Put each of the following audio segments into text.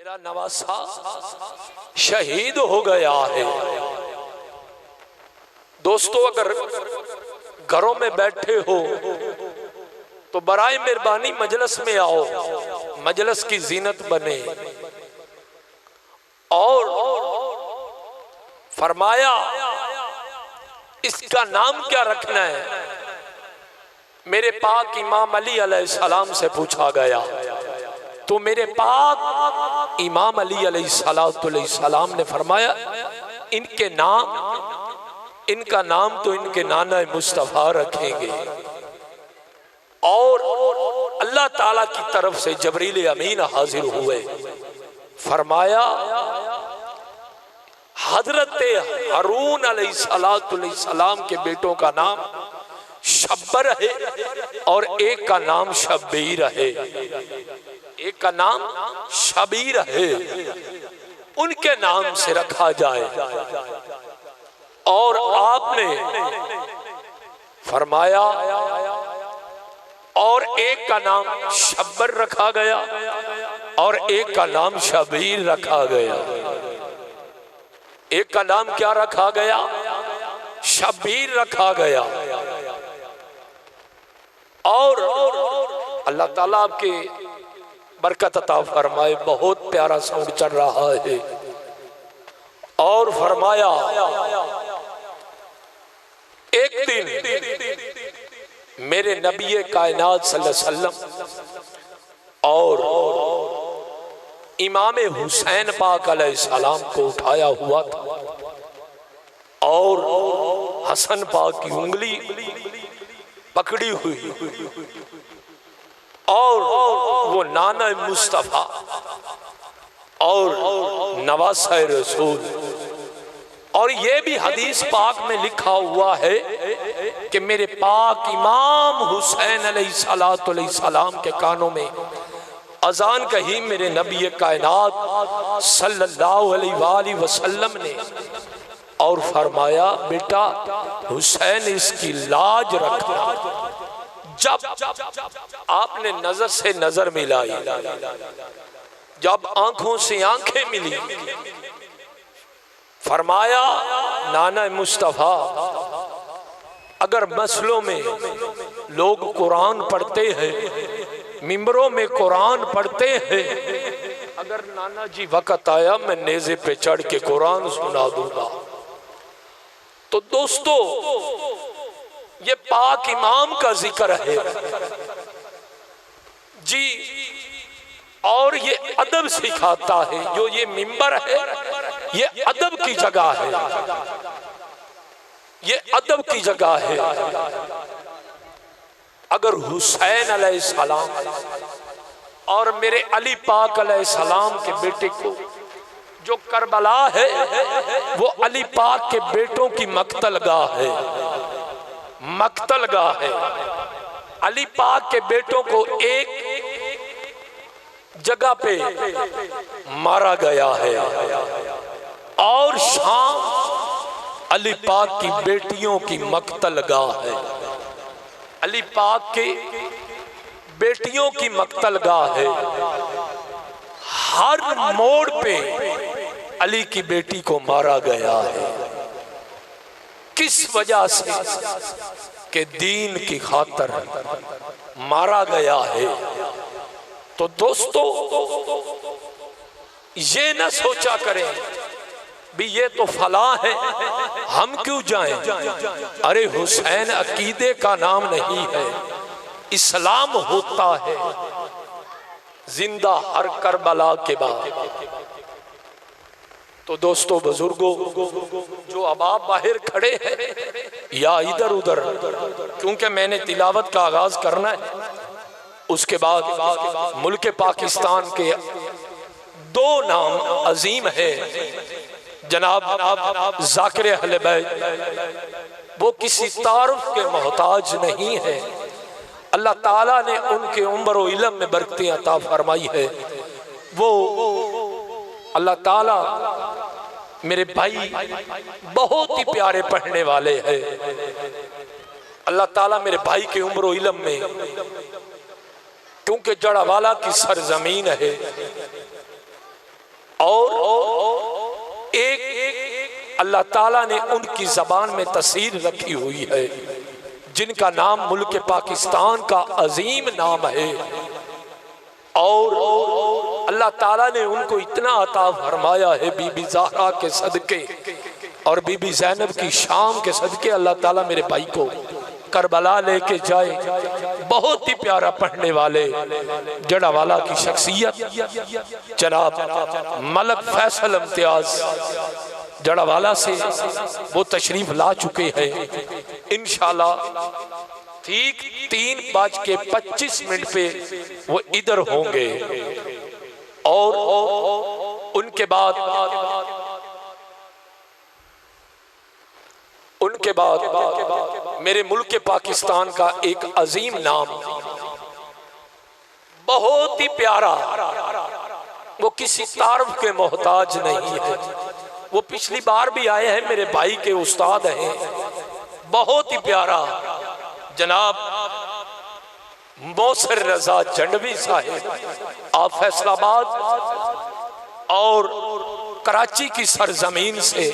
मेरा नवासा शहीद हो गया है। दोस्तों, अगर घरों में बैठे हो तो बराए मेहरबानी मजलिस में आओ, मजलिस की जीनत बने। और फरमाया इसका नाम क्या रखना है। मेरे पाक इमाम अली अलैहिस्सलाम से पूछा गया तो मेरे पाक इमाम अली अलैहिस्सलाम ने फरमाया इनका नाम तो इनके नाना मुस्तफ़ा रखेंगे। और अल्लाह ताला की तरफ से जबरील अमीन हाजिर हुए, फरमाया हजरत हारून अलैहिस्सलाम के बेटों का नाम शब्बर है और एक का नाम शब्बीर है, एक का नाम शबीर है, उनके नाम से रखा जाए। और आपने फरमाया और एक का नाम शब्बर रखा गया और एक का नाम शबीर रखा गया। एक का नाम क्या रखा गया? शबीर रखा गया। और अल्लाह ताला आपके बरकत अता फरमाए। बहुत प्यारा साउंड चल रहा है। और फरमाया एक दिन मेरे नबी कायनात सल्लल्लाहु अलैहि वसल्लम और इमाम हुसैन पाक अलैहिस्सलाम को उठाया हुआ था और हसन पाक की उंगली पकड़ी हुई और वो नाना मुस्तफ़ा और नवासा रसूल। और ये भी हदीस पाक में लिखा हुआ है कि मेरे पाक इमाम हुसैन अलैहिस्सलाम के कानों में अजान कही मेरे नबी कायनात सल्लल्लाहु अलैहि वसल्लम ने और फरमाया बेटा हुसैन इसकी लाज रखना। जब आपने नजर से नजर मिलाई, जब आंखों से आंखें मिली, फरमाया नाना मुस्तफ़ा अगर मसलों में लोग कुरान पढ़ते हैं, मिंबरों में कुरान पढ़ते हैं, अगर नाना जी वक़्त आया मैं नेज़े पे चढ़ के कुरान सुना दूंगा। तो दोस्तों, ये पाक इमाम का जिक्र है जी। और ये अदब सिखाता है। जो ये मिंबर है ये अदब की जगह है, ये अदब की जगह है। अगर हुसैन अलैहिस्सलाम और मेरे अली पाक अलैहिस्सलाम के बेटे को, जो करबला है वो अली पाक के बेटों की मक्तलगाह है, मक्तलगाह है। अली पाक के बेटों को एक जगह पे मारा गया है और शाम अली पाक की बेटियों की मक्तलगाह है। अली पाक के बेटियों की मक्तलगाह है। हर मोड़ पे अली की बेटी को मारा गया है। किस वजह से? कि दीन की खातर मारा गया है। तो दोस्तों, ये न सोचा करें भी ये तो फला है हम क्यों जाएं। अरे हुसैन अकीदे का नाम नहीं है, इस्लाम होता है जिंदा हर करबला के बाद। तो दोस्तों बुजुर्गों, जो अब आप बाहर खड़े हैं या इधर उधर, क्योंकि मैंने तिलावत का आगाज करना है, उसके बाद मुल्क पाकिस्तान के दो नाम अजीम है जनाब ज़ाकिर अहले बैत। वो किसी तारुफ के मोहताज नहीं है। अल्लाह ताला ने उनके उम्र और इल्म में बरकतें अता फरमाई है। वो अल्लाह ताला मेरे भाई बहुत ही प्यारे पढ़ने वाले हैं। अल्लाह ताला मेरे भाई के उम्र और इल्म में, क्योंकि जड़ावाला की सरजमीन है, अल्लाह ताला ने उनकी ज़बान में तस्वीर रखी हुई है, जिनका नाम मुल्क पाकिस्तान का अजीम नाम है। और अल्लाह ताला ने उनको इतना अता फरमाया है बीबी ज़हरा के सदके और बीबी ज़ैनब की शाम के सदके। अल्लाह ताला मेरे भाई को करबला लेके जाए। बहुत ही प्यारा पढ़ने वाले जड़ावाला की शख्सियत जनाब मलक फैसल इम्तियाज जड़ावाला से वो तशरीफ ला चुके हैं। इंशाल्लाह ठीक 3:25 पे वो इधर होंगे और उनके बाद मेरे मुल्क पाकिस्तान का एक अजीम नाम, बहुत ही प्यारा, वो किसी तारीफ के मोहताज नहीं है। वो पिछली बार भी आए हैं, मेरे भाई के उस्ताद हैं। बहुत ही प्यारा जनाब मौसर रजा जंडवी साहिब, आप फैसलाबाद और कराची की सरजमीन से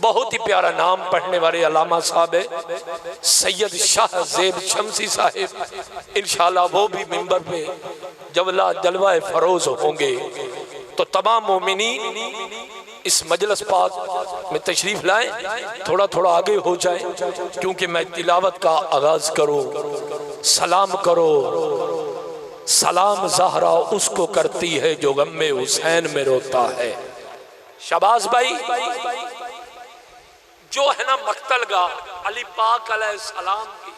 बहुत ही प्यारा नाम पढ़ने वाले अलामा साहब है सैयद शाह ज़ेब शमसी साहिब। इंशाल्लाह वो भी मिंबर पे जवला जलवा फरोज होंगे। तो तमाम मोमिनीन इस मजलिस पाक में तशरीफ लाएं, थोड़ा थोड़ा आगे हो जाए, क्योंकि मैं तिलावत का आगाज करूं। सलाम करो, सलाम ज़हरा उसको करती है जो गम में हुसैन में रोता है। शबाज भाई, जो है ना मक्तलगाह अली पाक अलैहिस्सलाम की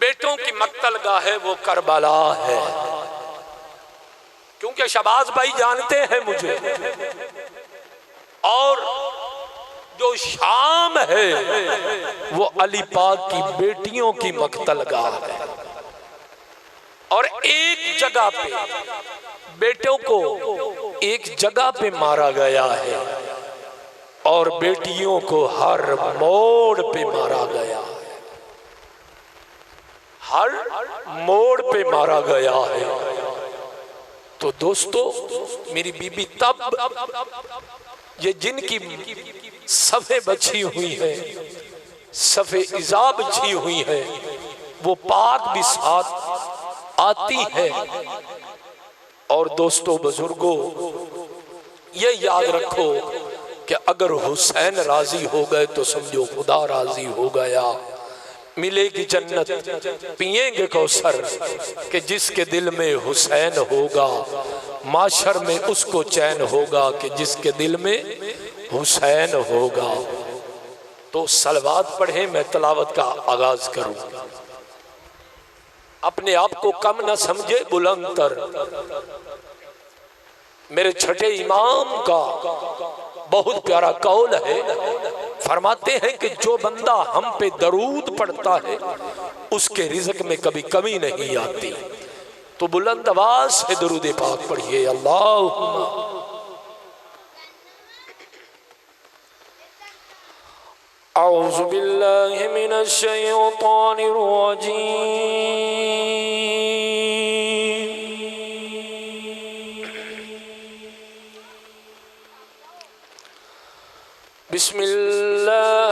बेटों की मक्तलगाह है, वो करबला है। क्योंकि शबाज भाई जानते हैं मुझे, और जो शाम है वो अली पाक की बेटियों की मक्तलगाह है। और एक जगह पे बेटों को एक जगह पे मारा गया है और बेटियों को हर मोड़ पे मारा गया है, हर मोड़ पे मारा गया है। तो दोस्तों, मेरी बीबी तब ये जिनकी सफ़े बची हुई है, सफ़े इज़ा बची हुई है, वो पाक भी साथ आती है। और दोस्तों बुजुर्गों, ये याद रखो कि अगर हुसैन राजी हो गए तो समझो खुदा राजी हो गया। मिलेगी जन्नत, पिएंगे कौसर, कि जिसके दिल में हुसैन होगा, माशर में उसको चैन होगा कि जिसके दिल में हुसैन होगा। तो सलवात पढ़े, मैं तलावत का आगाज करूं। अपने आप को कम न समझे, बुलंदतर। मेरे छठे इमाम का बहुत प्यारा कौल है, फरमाते हैं कि जो बंदा हम पे दरूद पढ़ता है उसके रिज़्क़ में कभी कमी नहीं आती। तो बुलंद आवाज से दरूद पाक पढ़िए। अल्लाहुम्मा औज़ु बिल्लाहि मिनश शैतानिर रजीम। बिस्मिल्लाह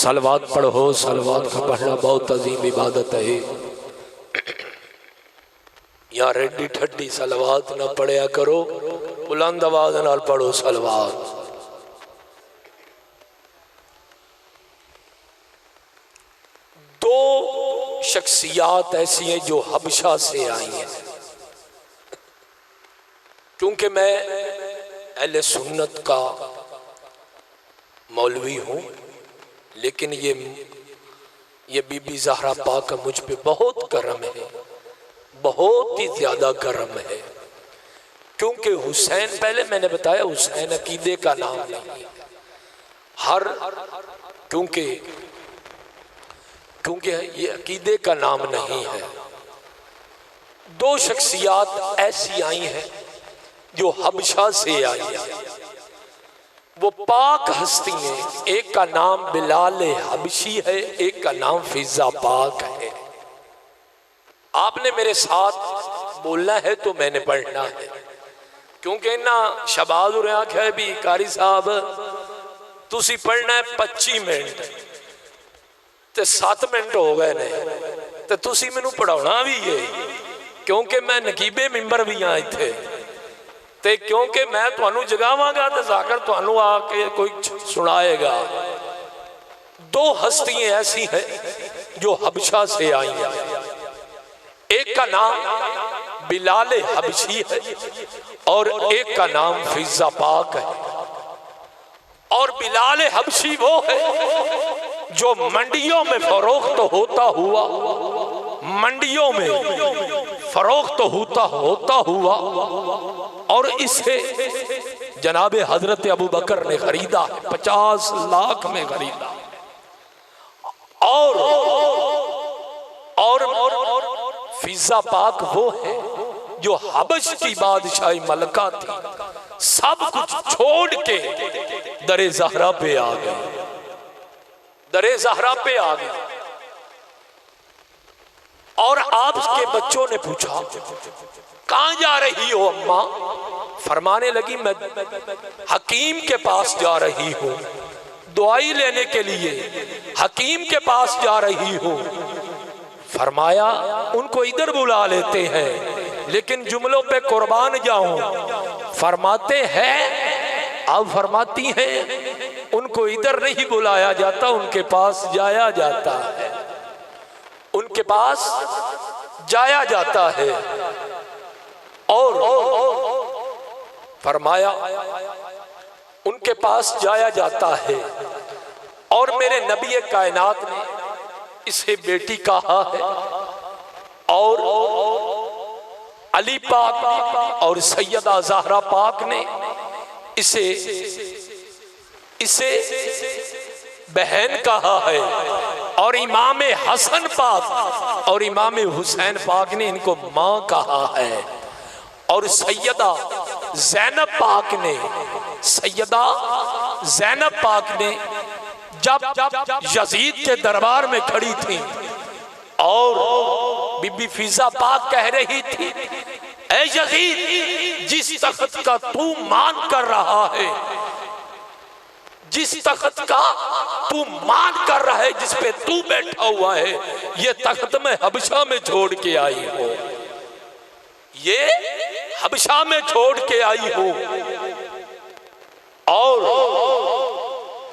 सलवात पढ़ो। सलवात का पढ़ना बहुत अजीम इबादत है। या रेडी ठड्डी सलवात ना पढ़िया करो, बुलंद आवाज नाल पढ़ो सलवात। दो शख्सियात ऐसी हैं जो हबशा से आई हैं। क्योंकि मैं अहले सुन्नत का मौलवी हूँ, लेकिन ये बीबी ज़हरा पाक का मुझ पे बहुत करम है, बहुत ही ज़्यादा करम है। क्योंकि हुसैन, पहले मैंने बताया हुसैन अकीदे का नाम नहीं है। क्योंकि ये अकीदे का नाम नहीं है। दो शख्सियात ऐसी आई हैं जो हबशा से आई हैं। वो पाक हस्ती है। एक का नाम बिलाल हबशी है, एक का नाम फिजा पाक है। आपने मेरे साथ बोलना है तो मैंने पढ़ना है। क्योंकि ना शबाज उरे आख्या है भी कारी साहब तुसी पढ़ना है 25 मिनट ते 7 मिनट हो गए ने, तो तुसी मैनू पढ़ाना भी है। क्योंकि मैं नकीबे मिंबर भी हाँ इत्थे, ते क्योंकि मैं तुहानू जगावांगा तो जाकर तुहानू आके कोई सुनाएगा। दो हस्तियां ऐसी हैं जो हबशा से आई हैं। एक का नाम बिलाल हबशी है और एक का नाम फिजा पाक है। और बिलाल हबशी वो है जो मंडियों में फरोख्त होता हुआ, मंडियों में फरोख्त होता हुआ, और इसे जनाब हजरत अबू बकर ने खरीदा, 50 लाख में खरीदा। और फिजा पाक वो है जो हबश की बादशाही मलका थी, सब कुछ छोड़ के दरे ज़हरा पे आ गए। दरे ज़हरा पे आ गए। और आपके बच्चों ने पूछा कहां जा रही हो अम्मा? फरमाने लगी मैं हकीम के पास जा रही हूं, दुआई लेने के लिए हकीम के पास जा रही हूं। फरमाया उनको इधर बुला लेते हैं, लेकिन जुमलों पे कुर्बान जाऊं। फरमाते हैं, अब फरमाती हैं उनको इधर नहीं बुलाया जाता, उनके पास जाया जाता है, उनके पास जाया जाता है। और फरमाया उनके पास जाया जाता है। और मेरे नबी कायनात ने इसे बेटी कहा है। और अली पाक और सैयदा ज़हरा पाक ने इसे बहन कहा है। और इमाम हसन पाक और इमाम हुसैन पाक ने इनको माँ कहा है। और सैयदा ज़ैनब पाक ने जब यजीद के दरबार में खड़ी थी और बीबी फिजा पाक कह रही थी, ऐ यजीद, जिस तख्त का तू मान कर रहा है, जिस तख्त का तू मान कर रहा है, जिस पे तू बैठा हुआ है, ये तख्त में हबशा में छोड़ के आई हो, ये हबशा में छोड़ के आई हो। और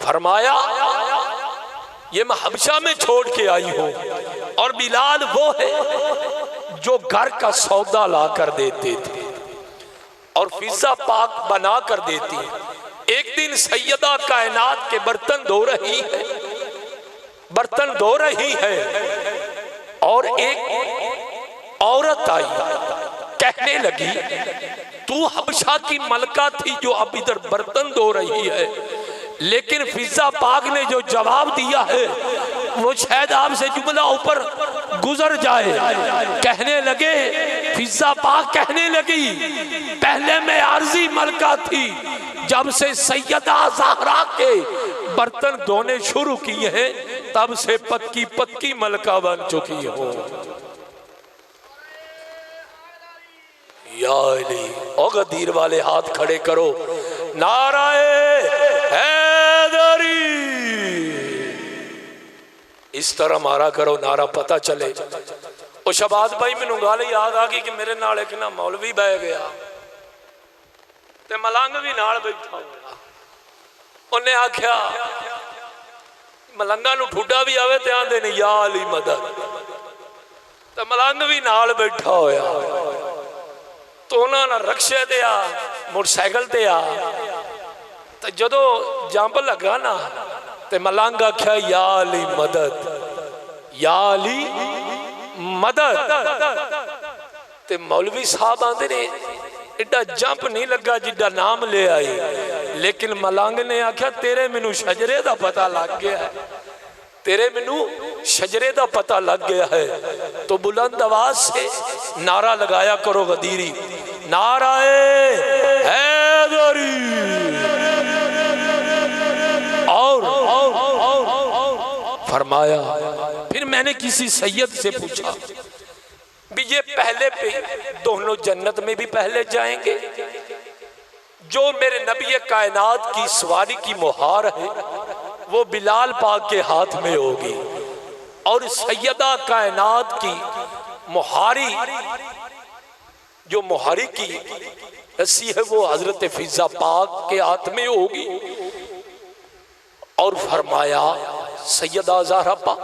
फरमाया ये मैं हबशा में छोड़ के आई हूं। और बिलाल वो है जो घर का सौदा ला कर देते थे और फिजा पाक बना कर देती। एक दिन सैयदा कायनात के बर्तन धो रही है और एक औरत आई, कहने लगी तू हबशा की मलका थी जो अब इधर बर्तन धो रही है, लेकिन फिजा पाक ने जो जवाब दिया है वो शायद आपसे जुमला ऊपर गुजर जाए। कहने लगे, फिजा पाक कहने लगी पहले मैं आरजी मलका थी, जब से सैयदा ज़हरा के बर्तन धोने शुरू किए हैं तब से पक्की पक्की मलका बन चुकी हो। या अली, ओ गदीर वाले हाथ खड़े करो, नाराए हैदरी इस तरह मारा करो, नारा पता चले। ओ शबाज भाई मैनू गल याद आ गई कि मेरे नाल एक ना मौलवी बह गया ते मलंग भी नाल बैठा होया। उन्हें आख्या मलंगा नू ठुड्डा भी आवे ते आंदे ने या अली मदद, ते मलंग भी नाल बैठा होया। तो उन्होंने रक्शे ते आ मोटरसाइकिल ते आ, तो जदों जंप लगा ना ते मलंग आख्या या अली मदद, या अली मदद। ते मौलवी साहब आंदे ने एडा जंप नहीं लगा जिड्डा नाम ले आई, लेकिन मलंग ने आख्या तेरे मैनू शजरे दा पता लग गया है, तेरे मैनू शजरे दा पता लग गया है। तो बुलंद आवाज से नारा लगाया करो गदीरी, नाराए हैदरी। और फरमाया, फिर मैंने किसी सैयद से पूछा भी ये पहले पे दोनों जन्नत में भी पहले जाएंगे, जो मेरे नबी कायनात की सवारी की मुहार है वो बिलाल पाक के हाथ में होगी, और सैयदा कायनात की मुहारी जो मुहारी की रस्सी है वो हजरत फिजा पाक के हाथ में होगी। और फरमाया सैयदा ज़हरा पाक,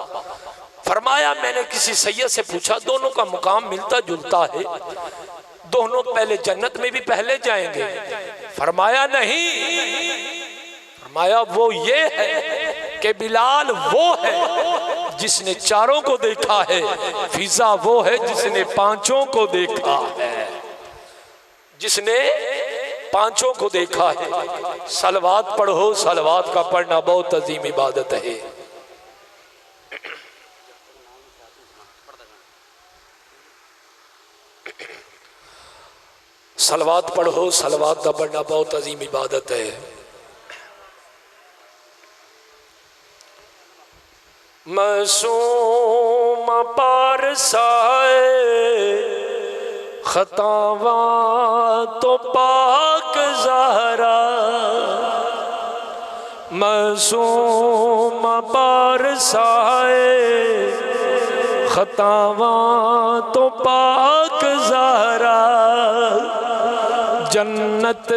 फरमाया मैंने किसी सैयद से पूछा दोनों का मुकाम मिलता जुलता है, दोनों पहले जन्नत में भी पहले जाएंगे? फरमाया नहीं, फरमाया वो ये है कि बिलाल वो है जिसने चारों को देखा है, फिजा वो है जिसने पांचों को देखा है, जिसने पांचों को देखा है। सलवात पढ़ो, सलवात का पढ़ना बहुत अजीम इबादत है। सलवात पढ़ो, सलवात का पढ़ना बहुत अजीम इबादत है। मासूम पारसाए खतावा तो पाक ज़हरा, मासूम पारसाए खतावा तो पाक ज़हरा, जन्नत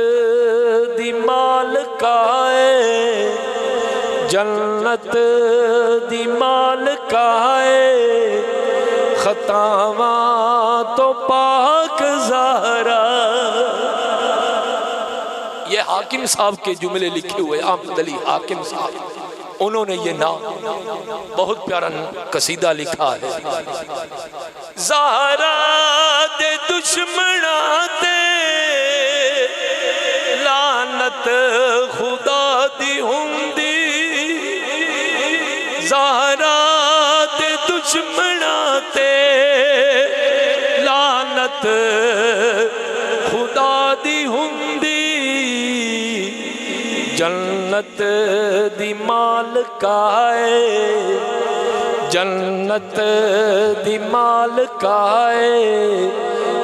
दी मालकाए, जन्नत दी मालकाए खतावा तो पाक ज़हरा। ये हाकिम साहब के जुमले लिखे हुए अहमद अली हाकिम साहब, उन्होंने ये नाम बहुत प्यारा कसीदा लिखा है। ज़हरा दे दुश्मना ते लानत खुदा दी हुंदी, ज़हरा दे दुश्मना ते लानत खुदा दी हुंदी, जन्नत दी मालकाए, जन्नत दी मालकाए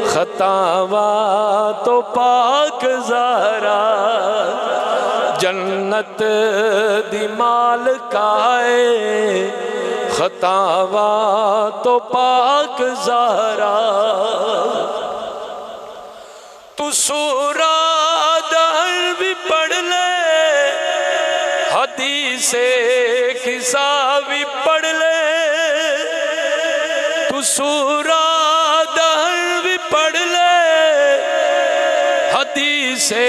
खतावा तो पाक ज़हरा, जन्नत दी मालकाए खतावा तो पाक ज़हरा। तू सूरा दर भी पढ़ ले, हदीसे किसा भी पढ़ ले, सूरा दहर भी पढ़ ले, हदीसे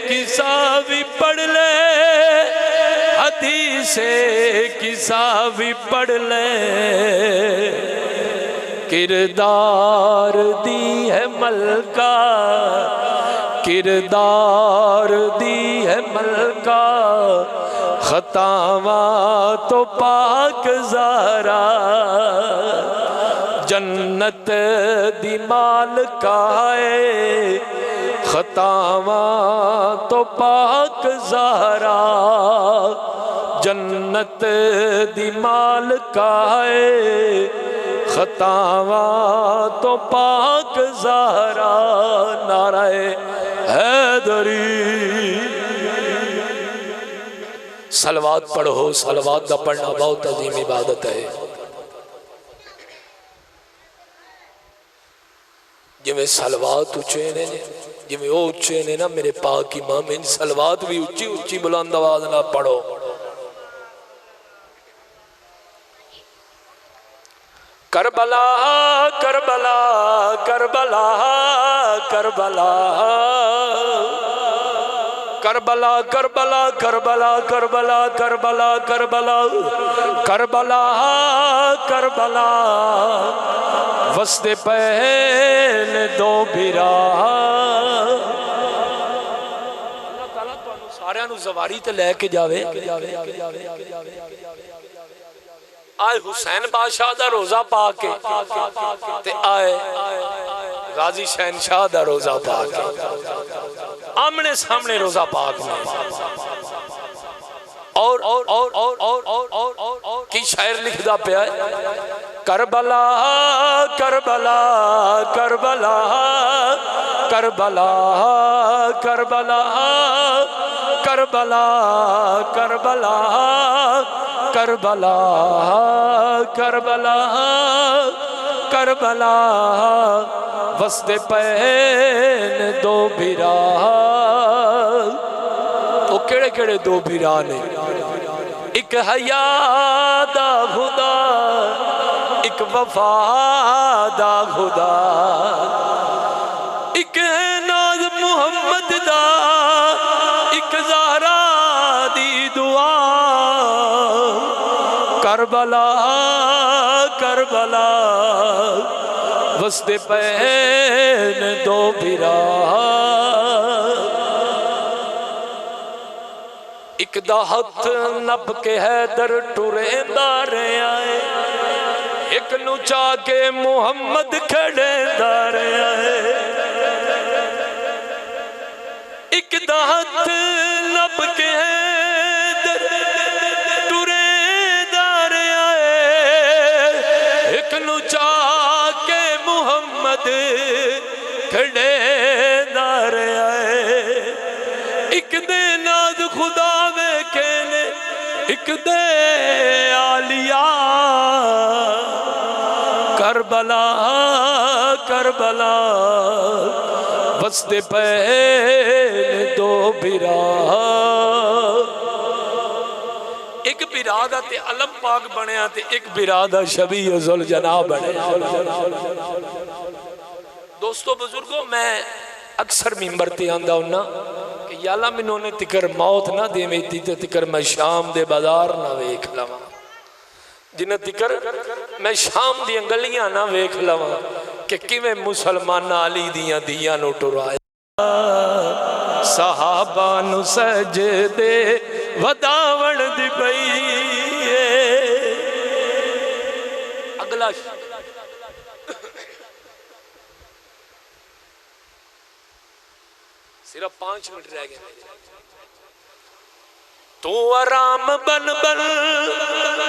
किसा भी पढ़ ले, हदीसे किसा भी पढ़ ले। किरदार दी है मलका, किरदार दी है मलका, खतावा तो पाक ज़ारा। जन्नत दी मालका है, खतावा तो पाक ज़ारा। जन्नत दी मालका है, खतावा तो पाक ज़ारा। नाराए हैदरी। सलवात पढ़ो, सलवात का पढ़ना बहुत अजीम इबादत है। जिमें सलवात उच्चे ने, जिमें वो उच्चे ने ना मेरे पाक इमाम, इन सलवात भी उच्ची उच्ची बुलंद आवाज ना पढ़ो। Karbala Karbala Karbala Karbala Karbala Karbala Karbala Karbala Karbala Karbala Karbala Karbala. वस्ते पहन दो बिरा। अल्लाह ताला तुहानू सारियां नू ज़वारी ते लैके जावे। आए हुसैन बादशाह दा रोजा पा के ते आए गाजी शहनशाह दा रोजा पा के, आमने सामने रोजा पाक में। और की शायर लिखदा पिया है, Karbala Karbala Karbala Karbala Karbala Karbala Karbala Karbala Karbala Karbala. वस्ते पहन दो बिरा। वो केड़े केड़े दो बिरा ने? एक हया दा खुदा, एक वफा दा खुदा, एक है नाज मुहम्मद दा, एक ज़हरा दी दुआ। करबला करबला वस्ते पहन दो बिरा। एक दा हथ नप के हैदर टुरेंदा रहा है, एक नू चा के मुहम्मद खड़ेंदा रहा है। एक दा हथ नप के हैदर टुरेंदा रहा है, एक नू चा के मुहम्मद खड़ेंदा रहा है। एक दे नाद खुदा एक दे आलिया। करबला करबला वस्ते पहन दो बिरा। एक बिरा दा ते अलम पाक बनया ते एक बिरा दा शबी जुल जनाब बनया। दोस्तों बुजुर्गों, मैं अक्सर मिंबर ते आंदा हुन्ना कि याला मैनू ने तिकर मौत ना देवे दी ते तिकर मैं शाम दे बाजार ना वेख लवा, जिन्हें तिकर मैं शाम दी गलियां ना वेख लवा कि किवें मुसलमान अली दियां दियां नू टुराया। सहाबा नू सजदे वदावण दी पई। अगला सिर्फ 5 मिनट रह गए। तू आराम बन बन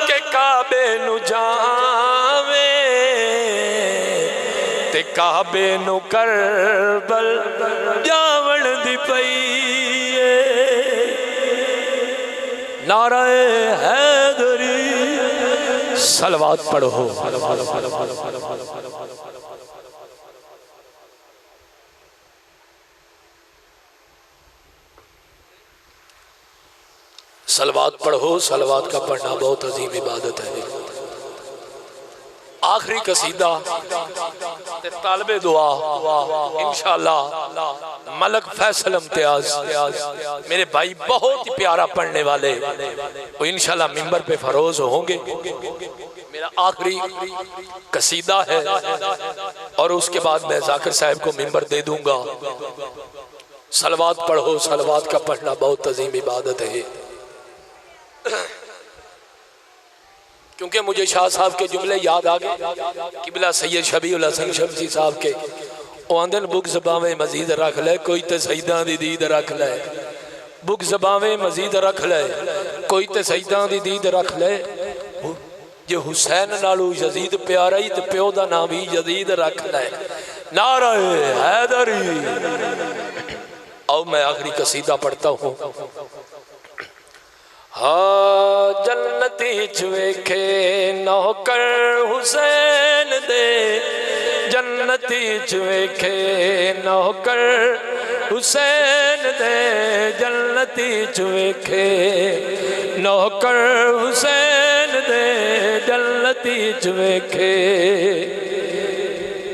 के काबे नु जावे, ते काबे नु करबल जावण दी पई। नाराए हैदरी। सलवात पढ़ो। सलवात पढ़ो। सलवात का पढ़ना बहुत अजीम इबादत है। आखिरी कसीदा ते तालबे दुआ इंशाअल्लाह मलक फैसल इम्तियाज मेरे भाई बहुत ही प्यारा पढ़ने वाले वो इंशाअल्लाह मिंबर पे फरोज होंगे। मेरा आखिरी कसीदा है और उसके बाद मैं जाकिर साहब को मिंबर दे दूंगा। सलवात पढ़ो, सलवात का पढ़ना बहुत अजीम इबादत है। क्योंकि मुझे शाह साहब के जुमले याद आ गए, किबला सैयद शबीउल हसन शमसी साहब के, वो आंदे बुक ज़बावें मजीद रख ले, कोई तो सईदां दी दीद रख ले। बुक ज़बावें मजीद रख ले, कोई तो सईदां दी दीद रख ले। जे हुसैन नालू यजीद प्यारा ही तो प्यो का नाम भी यजीद रख ले। नारा हैदरी। आओ मैं आखिरी कसीदा पढ़ता हूँ। हाँ जन्नती च वेखे नौकर हुसैन दे, जन्नती च वेखे नौकर हुसैन दे, जन्नती च वेखे नौकर हुसैन दे, जन्नती च वेखे।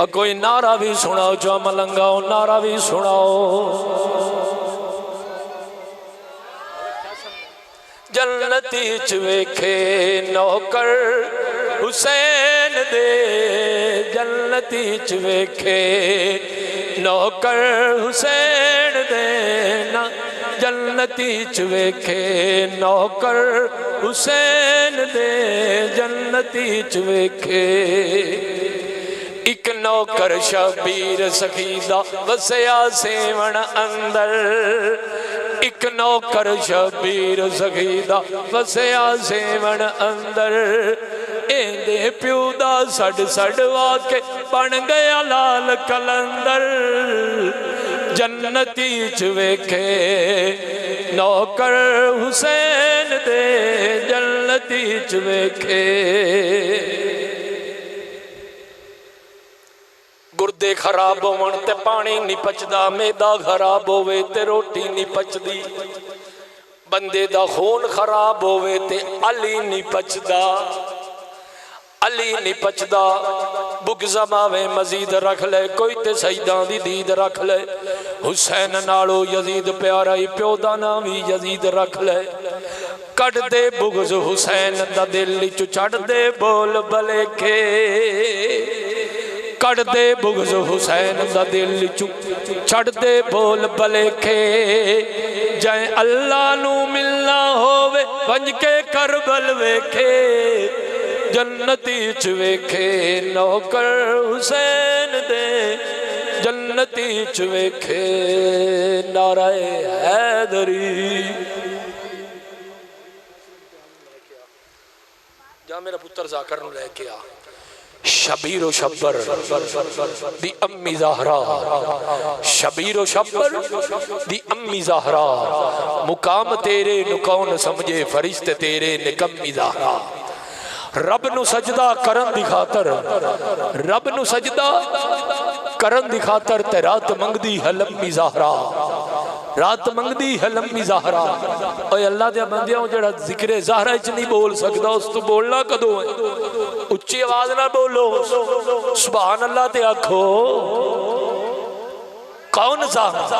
कोई नारा भी सुनाओ जो मलंगाओ, नारा भी सुनाओ। जन्नती च वेखे नौकर हुसैन दे, जन्नती च वेखे नौकर हुसैन दे ना, जन्नती च वेखे नौकर हुसैन दे, जन्नती च वेखे। एक नौकर शबीर सखीदा वसया सेवण अंदर, एक नौकर शबीर सखीदा वसया सेवण अंदर, एंदे प्यू दा सड़ सड़वा के बन गया लाल कलंदर। जन्नती च वेखे नौकर हुसैन दे, जन्नती च वेखे। गुर्दे खराब होवन ते पानी नहीं पचदा, मैदा खराब होवे ते रोटी नहीं पचदी, बंदे दा खून खराब होवे ते अली नहीं पचदा, अली नहीं पचदा। बुक ज़बावें मजीद रख ले, कोई ते सईदां दी दीद रख ले। हुसैन नालों यजीद प्यारा ही प्यो दा नाम भी यजीद रख ले। कट दे बुगज हुसैन दा दिल चु चढ़ दे बोल भलेखे, कट दे बुगज हुसैन दा दिल चु छड़ दे बोल भलेखे। जै अल्लाह नू मिलना होवे वंज के करबल वेखे, जन्नती च वेखे नौकर हुसैन दे, जन्नती च वेखे। नाराए हैदरी। जा मेरा पुत्र जाकर नू लेके आ। शबीरो शब्बर दी अम्मी ज़हरा, शबीरो शब्बर दी अम्मी ज़हरा, मुकाम तेरे नु कौन समझे फरिश्ते तेरे निकम्मी ज़हरा। रब नु सजदा करन दी खातर, रब नु सजदा करन दी खातर ते रात मंगदी है लम्मी ज़हरा, रात मंगदी है लम्मी ज़हरा। ओए अल्लाह दे बंदियों जेड़ा जिक्रे ज़हरा च नहीं बोल सकदा उस तो बोलना कदों है? उच्ची आवाज ना बोलो, सुभान अल्लाह ते आखो। कौन ज़हरा?